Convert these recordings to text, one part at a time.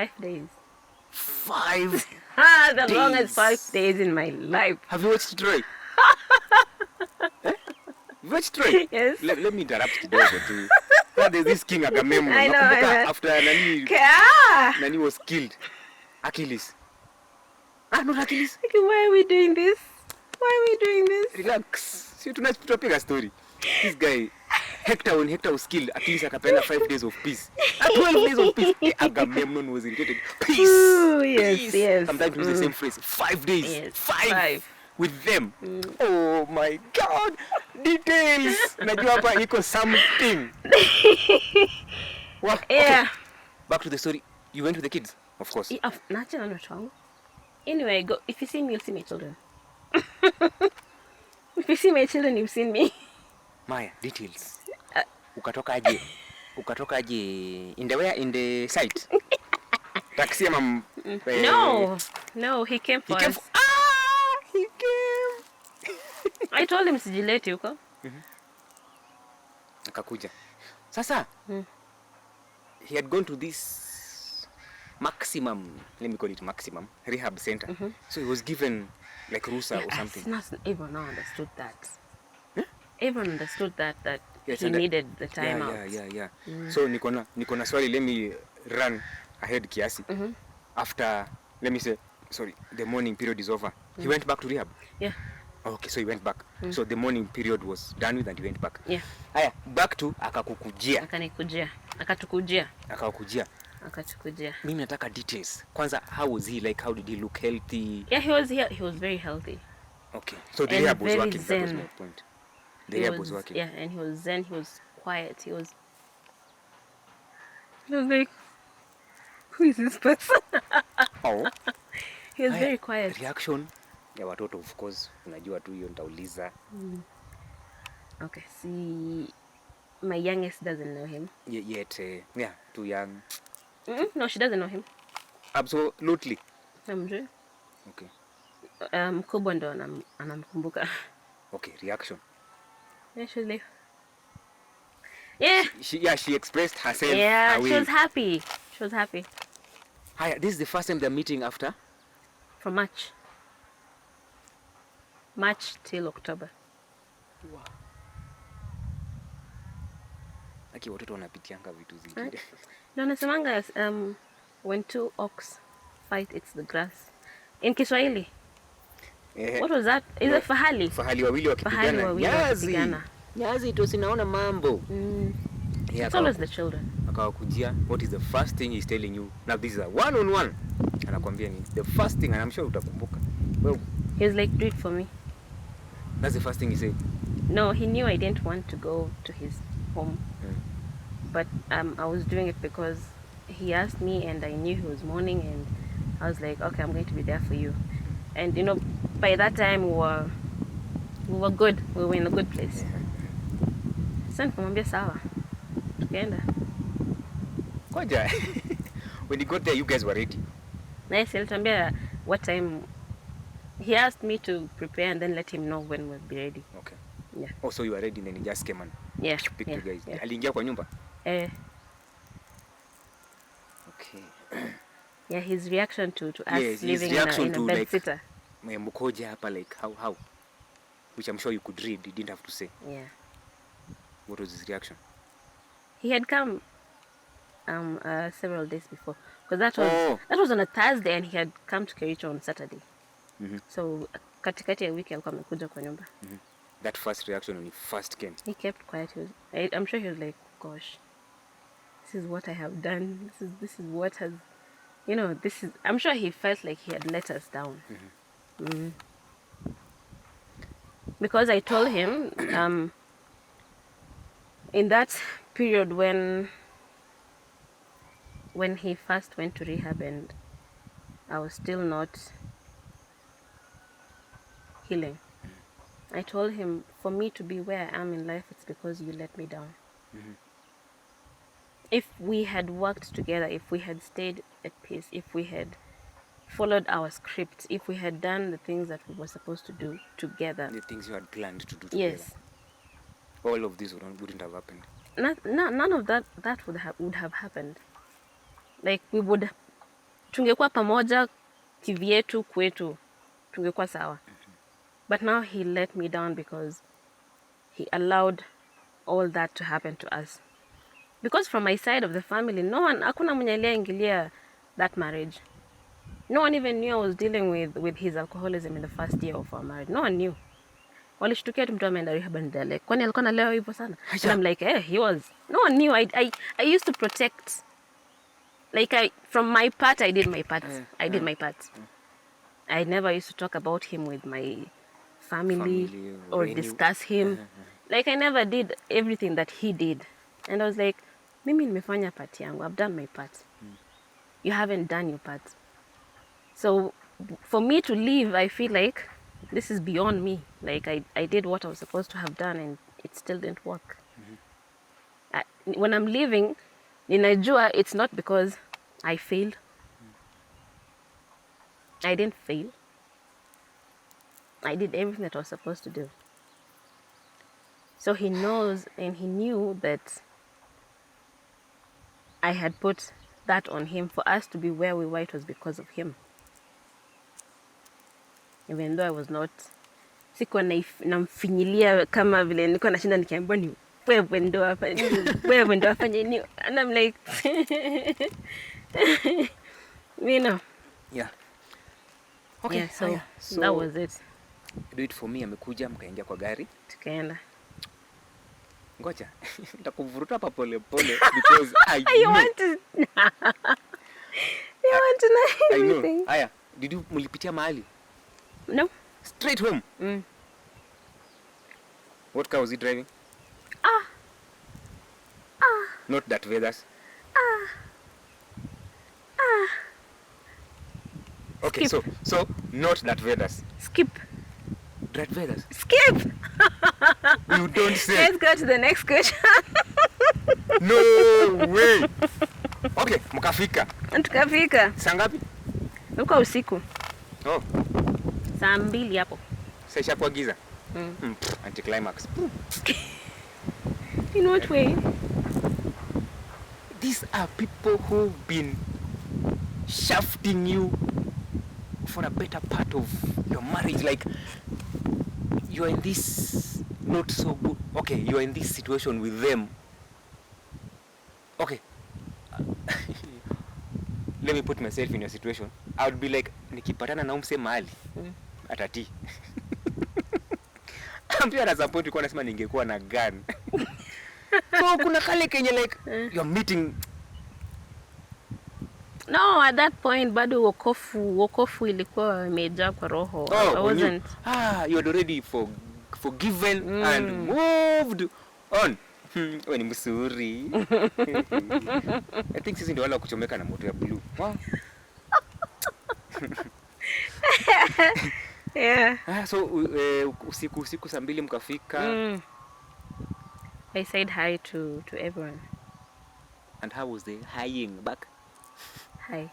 5 days. 5 The days. longest 5 days in my life. Have you watched Troy? You watched Troy? Yes. Let me interrupt kidogo tu. There's this king Agamemnon. I know. Nakumbuka after Nani was killed. Achilles. Not Achilles. Okay, why are we doing this? Relax. See, tunapiga story. This guy, when Hector was killed, Achilles akapeana 5 days of peace. 12 days of peace. Agamemnon was irritated. Peace. Ooh, yes, peace. yes. Sometimes use the same phrase. 5 days. Yes, 5. With them. Oh my God. Details. Najua hapa iko something. Wow. Yeah. Okay. Back to the story. You went with the kids, of course. Anyway, go. If you see me, you'll see my children. If you see my children, you've seen me. Maya, details. Ukatoka aje in the site. Taxi mam. No, he came for us. He came. I told him sijilete huko. Akakuja. Sasa, he had gone to this maximum, let me call it maximum, rehab center. So he was given like rusa or something. Everyone understood that. Everyone understood that yes, he needed the time out. Yeah. So niko na swali, let me run ahead kiasi. After, let me say, sorry, the morning period is over. He went back to rehab? Yeah. Okay, so he went back. So the morning period was done with and he went back. Yeah. Aya, back to akakukujia. Akatukujia. Mimi nataka details. Kwanza, how was he? Like, how did he look? Healthy? Yeah, he was very healthy. Okay. So the rehab was working. Zen. That was my point. The rehab was working. Yeah, and he was zen. He was quiet. He was like, who is this person? Oh. He was very quiet. Reaction ya watoto, of course, unajua tu hiyo nitauliza. Okay, see, my youngest doesn't know him. Yet, too young. No, she doesn't know him. Absolutely. Amjui. Okay. Mkubwa ndo anamkumbuka. Okay, reaction. Yeah, she was like, yeah. She expressed herself. Yeah, away. She was happy. Hi, this is the first time they're meeting after? From March till October. Wow. Aki watoto wanapitianga vitu zingine. No, nasemanga when two ox fight, it's the grass. In Kiswahili. What was that? Is it fahali? Fahali wawili wakipigana. Nyazi tu sinaona mambo. Yeah, it's always the children. Akawakujia, what is the first thing he's telling you? Now this is a one-on-one. Anakuambia ni the first thing, and I'm sure utakumbuka. Well, he's like, do it for me. That's the first thing he said. No, he knew I didn't want to go to his home. But I was doing it because he asked me and I knew he was mourning, and I was like, okay, I'm going to be there for you. And you know, by that time we were good. We were in a good place. Sasa nikamwambia sawa. Tukaenda. Koja. When you got there, you guys were ready. Nice, alitambia what time. He asked me to prepare and then let him know when we'll be ready. Okay. Yeah. Oh, so you were ready and then he just came and picked you guys. Yeah. Aliingia kwa nyumba? Okay. Yeah, his reaction to us living in a bed sitter. Mkoja hapa, like how? Which I'm sure you could read. You didn't have to say. Yeah. What was his reaction? He had come several days before, because that was on a Thursday and he had come to Kericho on Saturday. So katikati ya wiki alikuwa amekuja kwa nyumba. That first reaction when he first came, he kept quiet. I'm sure he was like, gosh, this is what I have done. This is what has, you know, this is. I'm sure he felt like he had let us down. Because I told him in that period when he first went to rehab and I was still not healing, I told him, for me to be where I am in life, it's because you let me down. If we had worked together, if we had stayed at peace, if we had followed our script, if we had done the things that we were supposed to do together, the things you had planned to do together, yes, all of this wouldn't have happened. None of that would have happened. Like we would tungekuwa pamoja kivyetu kwetu, tungekuwa sawa. But now he let me down because he allowed all that to happen to us. Because from my side of the family, no one, hakuna mwenye aliingilia that marriage. No one even knew I was dealing with his alcoholism in the first year of our marriage. No one knew. Walishtukia tu mtu ameenda rehab and they're like, kwani alikuwa analewa hivyo sana? And I'm like, he was. No one knew. I used to protect. Like from my part, I did my part. I did my part. I never used to talk about him with my family or discuss him. Like I never did everything that he did. And I was like, mimi nimefanya part yangu. I've done my part. You haven't done your part. So for me to leave, I feel like this is beyond me. Like I did what I was supposed to have done and it still didn't work. When I'm leaving, ninajua it's not because I failed. I didn't fail. I did everything that I was supposed to do. So he knows and he knew that I had put that on him. For us to be where we were, it was because of him. Even though I was not, sikuwa namfinyilia kama vile nilikuwa nashinda nikiambiwa ni wewe ndo afanye nini. And I'm like, you know. Yeah. Okay, yeah, so that was it. Do it for me. Amekuja mkaingia kwa gari. Tukaenda. Ngoja. Nitakuvuruta hapa pole pole because I you want to you want to know everything. I know. Aya, did you mulipitia mahali? No. Straight home. What car was he driving? Not that Vedas. Okay, Skip. so not that Vedas. Skip. That Vedas. Skip. You don't say. Let's go to the next question. No way. Okay, mkafika. Tukafika. Saa ngapi? Ulikuwa usiku. Oh. Saa 2 hapo. Sasa ishakuwa giza. Anticlimax. In what way? These are people who've been shafting you for a better part of your marriage. Like, you are in this not so good. Okay, you are in this situation with them. Okay. Let me put myself in your situation. I would be like, nikipatana na umse mahali. Atati. Pia at some point ulikuwa nasema ningekuwa na gun. So kuna kale kenye like you're meeting. No, at that point bado wokofu ilikuwa imejaa kwa roho. I wasn't. You had already forgiven and moved on. Wewe ni msuri. I think sisi ndio wale kuchomeka na moto ya blue. Wow. Yeah. So usiku saa 2 mkafika. I said hi to everyone. And how was the hiing back? Hi.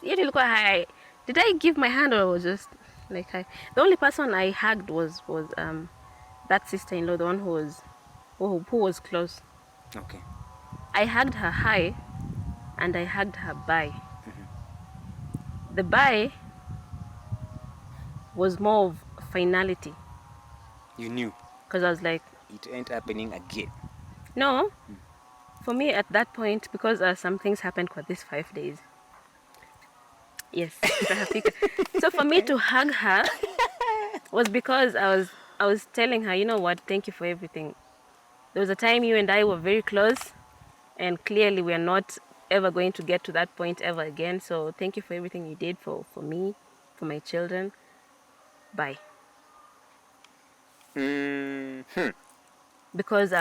It ilikuwa hi. Did I give my hand or was just like hi? The only person I hugged was that sister-in-law, the one who was close. Okay. I hugged her hi and I hugged her bye. The bye was more of finality. You knew. Because I was like, it ain't happening again. No. For me at that point, because some things happened for these 5 days. Yes. So for me to hug her was because I was telling her, you know what, thank you for everything. There was a time you and I were very close and clearly we are not ever going to get to that point ever again. So thank you for everything you did for me, for my children. Bye. Because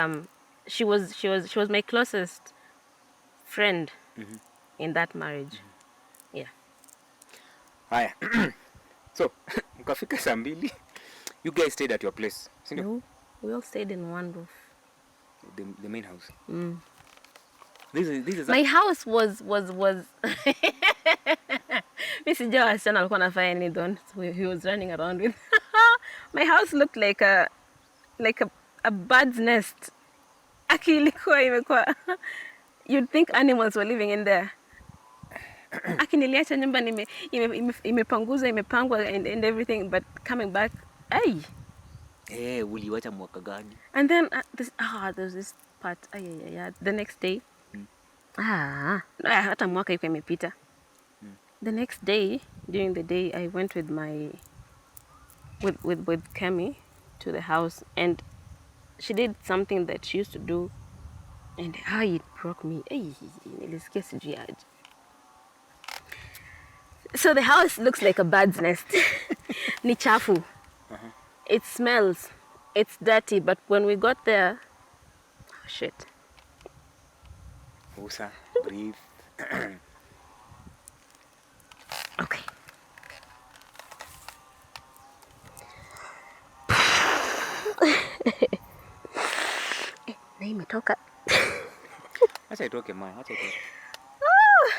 she was my closest friend in that marriage. Yeah. Haya. So, mkafika saa 2. You guys stayed at your place. No, we all stayed in one roof. The main house. This is my house was Mimi sijua wasichana alikuwa anafanya nini don. So he was running around with. My house looked like a bird's nest. Aki ilikuwa imekuwa. You'd think animals were living in there. Akiniliacha nyumba imepanguza imepangwa and everything, but coming back, ay. Uliwacha mwaka gani? And then there's this part, the next day. Hata mwaka iko imepita. The next day, during the day, I went with Kemi to the house, and she did something that she used to do, and it broke me. Nilisikia sijui aje. So the house looks like a bird's nest. Ni chafu. It smells. It's dirty, but when we got there, shit. Usa, breathe. Okay. Na imetoka. Acha itoke man, acha itoke.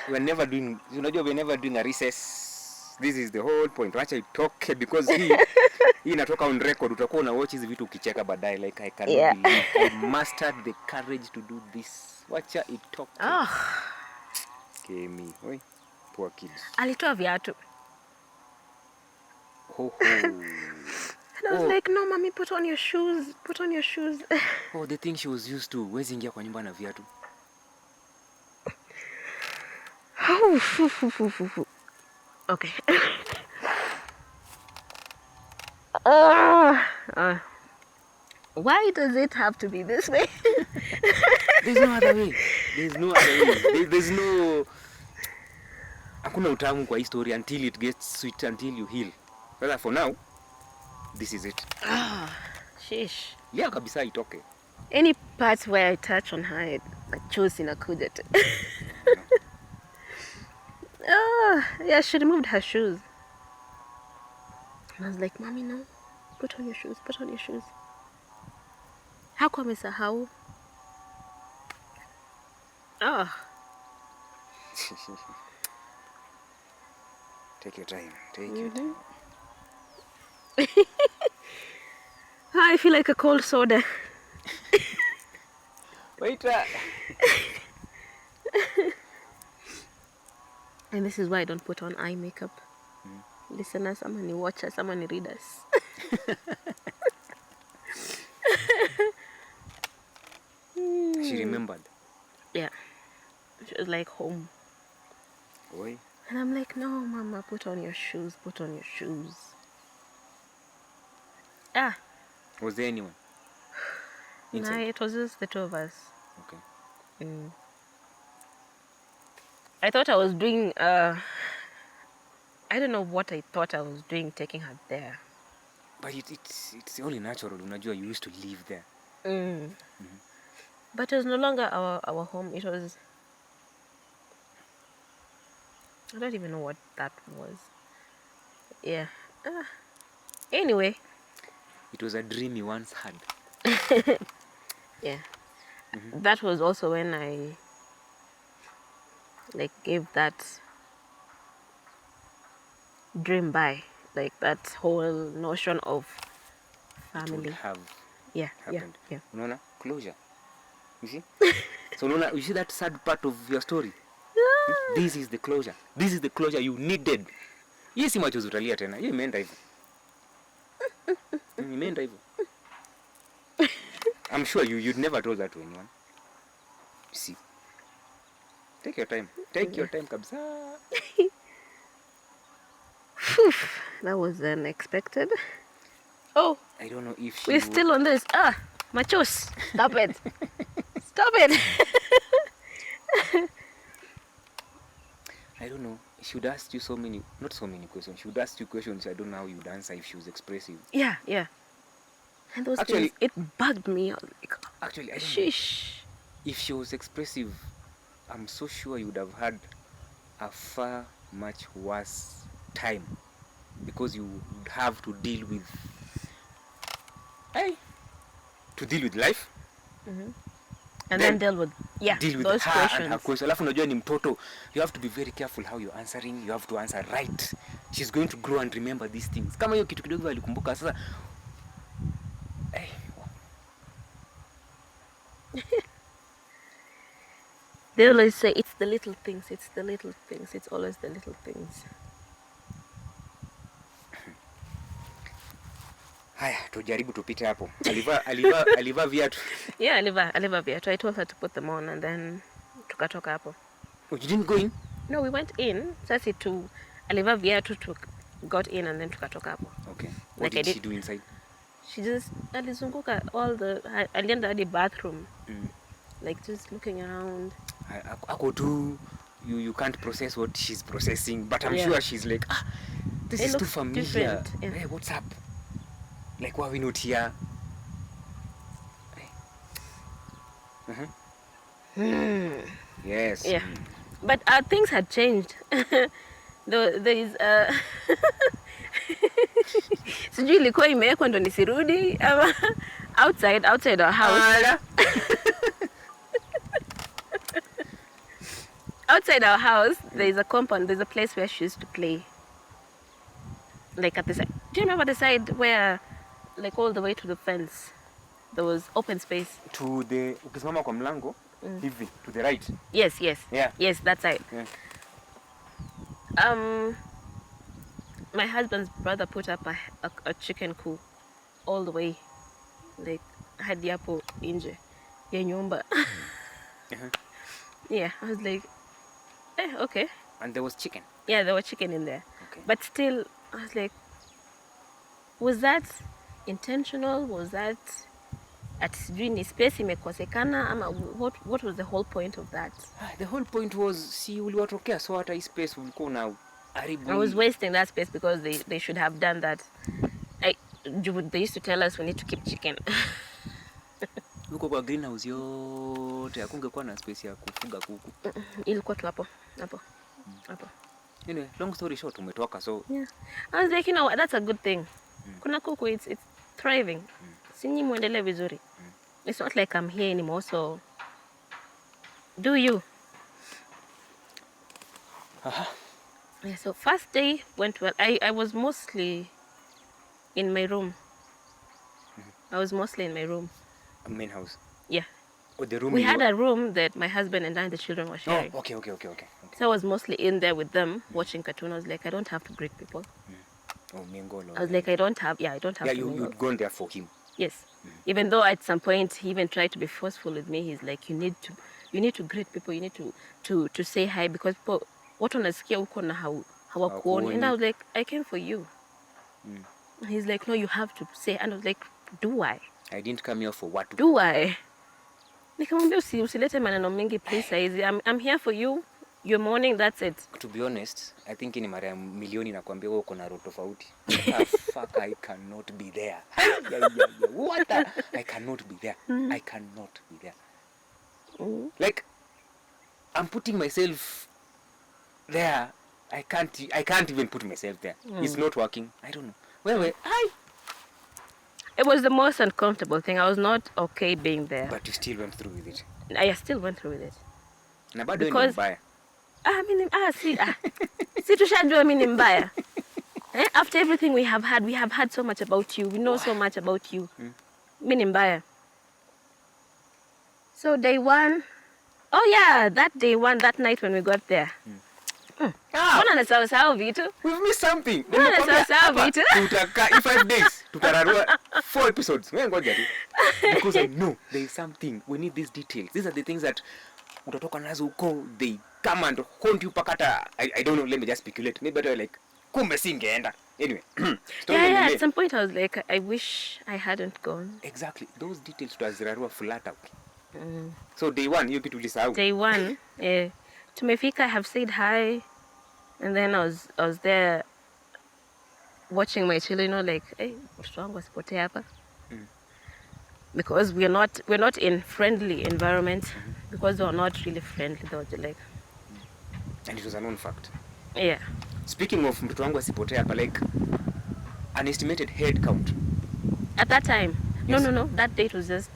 We're never doing a recess. This is the whole point. Acha itoke because hii inatoka on record. Utakuwa una watch hizi vitu ukicheka baadaye, like I cannot believe I mastered the courage to do this. Wacha itoke. Kemi, oi. Poor kids. Alitoa viatu. Ho. And I was like, no, mommy, put on your shoes. Put on your shoes. The thing she was used to. Wezi ingia kwa nyumba na viatu. Okay. Why does it have to be this way? There's no other way. There's no... Hakuna utamu kwa hii story until it gets sweet, until you heal. But for now, this is it. Sheesh. Yeah, kabisa itoke. Any parts where I touch on her, machozi inakuja tu. Yeah, she removed her shoes. And I was like, mommy, no. Put on your shoes, put on your shoes. Hakuwa amesahau. Take your time. Take your time. I feel like a cold soda. Wait. And this is why I don't put on eye makeup. Listeners, ama ni watchers, ama ni readers. She remembered. Yeah. She was like home. Oi. And I'm like, no, mama, put on your shoes, put on your shoes. Was there anyone inside? No, it was just the two of us. Okay. I thought I was doing, I don't know what I thought I was doing taking her there. But it's only natural. Unajua, you used to live there. But it was no longer our home. It was... I don't even know what that was. Yeah. Anyway. It was a dream you once had. Yeah. That was also when I gave that dream by. Like that whole notion of family. It would have happened. Yeah. Unaona? Closure. You see? So unaona, you see that sad part of your story? This is the closure. This is the closure you needed. Hii si machozi utalia tena. Hii imeenda hivyo. Imeenda hivyo. I'm sure you'd never told that to anyone. See. Take your time. Take your time kabisa. That was unexpected. Oh. I don't know if we're still on this. Machos. Stop it. Stop it. I don't know. She would ask you not so many questions. She would ask you questions I don't know how you'd answer if she was expressive. Yeah. And those things, it bugged me. Actually, I don't sheesh. know. If she was expressive, I'm so sure you would have had a far much worse time because you would have to deal with life. And then deal with those her questions. And her questions. Alafu unajua ni mtoto. You have to be very careful how you're answering. You have to answer right. She's going to grow and remember these things. Kama hiyo kitu kidogo alikumbuka sasa. They always say it's the little things. It's the little things. It's always the little things. Haya, tujaribu tupite hapo. Aliva viatu. Yeah, aliva viatu. I told her to put them on and then tukatoka hapo. Oh, you didn't go in? No, we went in. Sasa aliva viatu got in and then tukatoka hapo. Okay. What did she do inside? She just alizunguka alienda hadi bathroom. Like just looking around. Ako too, you can't process what she's processing, but I'm sure she's like, this is too familiar. Yeah. Hey, what's up? Like, why are we not here? Yes. Yeah. But things had changed. There is sijui ilikuwa imewekwa ndo nisirudi ama outside our house. Outside our house there's a compound, there's a place where she used to play. Like at the side. Do you remember the side where like all the way to the fence there was open space? To the ukisimama kwa mlango hivi to the right. Yes. Yeah. Yes, that side. Yeah. My husband's brother put up a chicken coop all the way, like hadi hapo nje ya nyumba. Yeah, I was like, okay. And there was chicken? Yeah, there was chicken in there. Okay. But still, I was like, was that intentional? Was that at sijui ni space imekosekana ama what was the whole point of that? The whole point was, si uliwatokea so hata hii space ulikuwa na haribu. I was wasting that space because they should have done that. They used to tell us we need to keep chicken. Huko kwa greenhouse yote hakungekuwa na space ya kufuga kuku. Ilikuwa tu hapo. Anyway, long story short, umetoka so. Yeah. I was like, you know what, that's a good thing. Kuna kuku, it's thriving. Sinyi muendelee vizuri. It's not like I'm here anymore, so do you? Yeah, so first day went well. I was mostly in my room. Main house. Yeah. Oh, the room. We had a room that my husband and I and the children were sharing. Oh, okay. So I was mostly in there with them watching cartoon. I was like, I don't have to greet people. Oh, mingle. I was like, I don't have Yeah, to you'd gone there for him. Yes. Even though at some point he even tried to be forceful with me. He's like, you need to greet people. You need to say hi because people watu wanasikia huko na hawakuoni. And I was like, I came for you. He's like, no, you have to say. And I was like, do I? I didn't come here for what? Do I? Nikamwambia usilete maneno mengi please saizi. I'm here for you. You're mourning, that's it. To be honest, I think ni mara milioni nakwambia wewe uko na roho tofauti. Fuck, I cannot be there. Yeah. What? I cannot be there. I cannot be there. Like, I'm putting myself there. I can't even put myself there. It's not working. I don't know. Where? It was the most uncomfortable thing. I was not okay being there. But you still went through with it. I still went through with it. Na bado ni mbaya. Si tushajua mimi ni mbaya. After everything we have had so much about you. We know so much about you. Mimi ni mbaya. So day one, that night when we got there. Mbona nasahau vitu? We've missed something. Mbona nasahau vitu? Tutakaa in 5 days. Tutararua 4 episodes. Wewe ngoja tu. Because I know there is something. We need these details. These are the things that utatoka nazo huko, they come and haunt you pakata. I don't know, let me just speculate. Maybe better like kumbe singeenda. Anyway. Yeah, at some point I was like, I wish I hadn't gone. Exactly. Those details tutazirarua flat out. So day one, you kitu ulisahau. Day one, tumefika, I have said hi, and then I was there watching my children, like, hey, mtoto wangu asipotee hapa. Because we're not in friendly environment, because they were not really friendly. They were like, and it was a known fact. Yeah. Speaking of mtoto wangu asipotee hapa, like an estimated head count. At that time, yes. No. That date was just,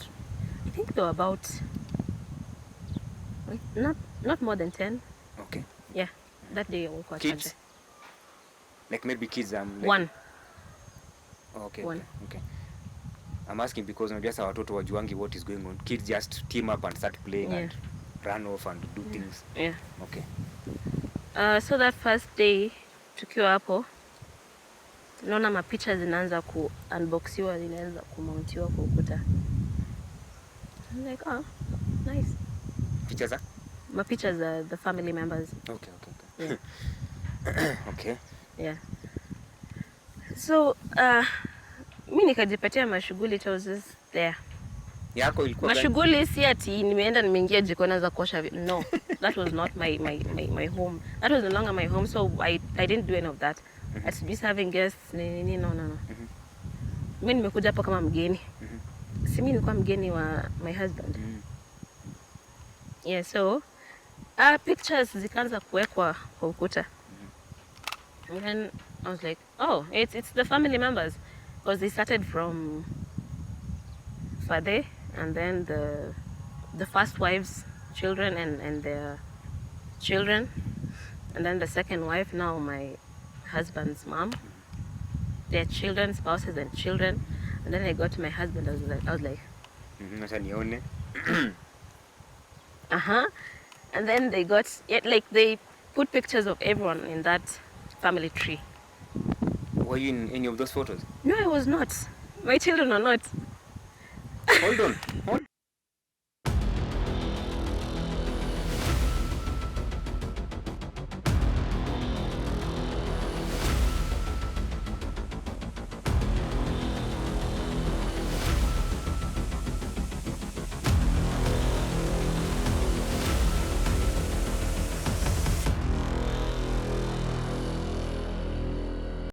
I think they were about, not more than 10. Okay. Yeah, that day walk kids. Like maybe kids. Like, 1. Okay. 1. Okay. I'm asking because unajua watoto wajuangi what is going on. Kids just team up and start playing. Yeah. And run off and do things. Yeah. Okay. So that first day tukiwa hapo, naona mapicha zinaanza ku unboxiwa, zinaanza kumountiwa kwa ukuta. I'm like, oh, nice. Pictures? Mapicha za the family members. Okay. Yeah. Okay. Yeah. So, mi nikajipatia mashughuli, it was just there. Yako ilikuwa gani? Mashughuli si ati nimeenda nimeingia jikoni za kuosha. No, that was not my home. That was no longer my home, so I didn't do any of that. At least having guests, no. Mimi nimekuja hapo kama mgeni. Si mimi nilikuwa mgeni wa my husband. Yeah, so pictures zikaanza kuwekwa kwa ukuta. And then I was like, oh, it's the family members, because they started from Fade, and then the first wife's children and their children, and then the second wife, now my husband's mom, their children, spouses and children, and then I got to my husband. I was like, and then they got they put pictures of everyone in that family tree. Were you in any of those photos? No, I was not. My children are not. Hold on.